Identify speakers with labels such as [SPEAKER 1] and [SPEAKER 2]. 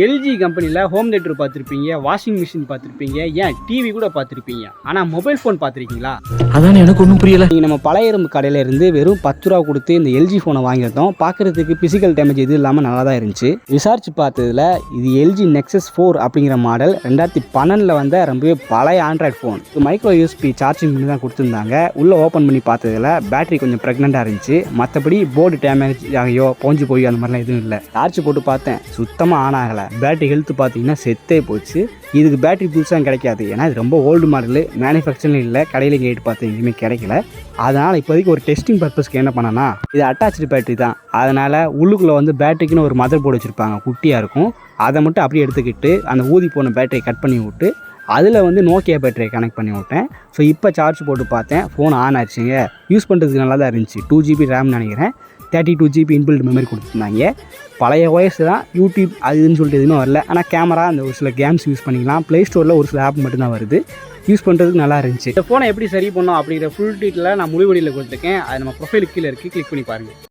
[SPEAKER 1] LG கம்பெனியில் home theatre பார்த்துருப்பீங்க, washing machine பார்த்துருப்பீங்க, ஏன் டிவி கூட பார்த்துருப்பீங்க. ஆனால் மொபைல் ஃபோன் பார்த்துருக்கீங்களா?
[SPEAKER 2] அதான் எனக்கு ஒன்றும் புரியல.
[SPEAKER 1] நீங்கள் நம்ம பழைய இரும்பு கடையில் இருந்து வெறும் 10 ரூபா கொடுத்து இந்த எல்ஜி ஃபோனை வாங்கியிருந்தோம். பார்க்குறதுக்கு பிசிக்கல் டேமேஜ் எதுவும் இல்லாமல் நல்லா தான் இருந்துச்சு. விசாரிச்சு பார்த்ததில் இது எல்ஜி நெக்ஸஸ் 4 அப்படிங்கிற மாடல் 2012 வந்த ரொம்பவே பழைய Android phone. Micro USB charging பண்ணி தான் கொடுத்துருந்தாங்க. உள்ளே ஓப்பன் பண்ணி பார்த்ததில் பேட்டரி கொஞ்சம் ப்ரெக்னெண்ட்டாக இருந்துச்சு. மற்றபடி போர்டு டேமேஜ் ஆகியோ போஞ்சு போய் அந்த மாதிரிலாம் எதுவும் இல்லை. சார்ஜ் போட்டு பார்த்தேன், சுத்தமாக ஆன் ஆகலை. பேட்டரி ஹெல்த் பார்த்தீங்கன்னா செத்தே போச்சு. இதுக்கு பேட்டரி புதுசாக கிடைக்காது, ஏன்னா இது ரொம்ப ஓல்டு மாடலு, மேனுஃபேக்சரிங் இல்லை, கடையில் கேட்டு பார்த்து எங்கேயுமே கிடைக்கல. அதனால் இப்போதைக்கு ஒரு டெஸ்டிங் பர்பஸ்க்கு என்ன பண்ணனா, இது அட்டாச்சு பேட்டரி தான். அதனால் உள்ளுக்குள்ளே வந்து பேட்டரிக்குன்னு ஒரு மதர் போர்டு வச்சுருப்பாங்க, குட்டியாக இருக்கும். அதை மட்டும் அப்படியே எடுத்துக்கிட்டு அந்த ஊதி போன பேட்டரியை கட் பண்ணி விட்டு அதில் வந்து நோக்கியா பேட்டரியை கனெக்ட் பண்ணி விட்டேன். ஸோ இப்போ சார்ஜ் போட்டு பார்த்தேன், ஃபோன் ஆன் ஆச்சுங்க. யூஸ் பண்ணுறதுக்கு நல்லா தான் இருந்துச்சு. 2GB ரேம் நினைக்கிறேன், 32GB இன்பில்ட் மெமரி கொடுத்துருந்தாங்க. பழைய OS தான், யூடியூப் அதுன்னு சொல்லிட்டு எதுவுமே வரல. ஆனால் கேமரா அந்த ஒரு சில கேம்ஸ் யூஸ் பண்ணிக்கலாம். ப்ளே ஸ்டோரில் ஒரு சில ஆப் மட்டும்தான் வருது. யூஸ் பண்ணுறதுக்கு நல்லா இருந்துச்சு. இந்த ஃபோனை எப்படி சரி பண்ணோம் அப்படிங்கிற ஃபுல் டீட்டெயிலாக நான் முழு வழியில் கொடுத்துருக்கேன். அது நம்ம ப்ரொஃபைலுக்கு கீழே இருக்குது, கிளிக் பண்ணி பாருங்கள்.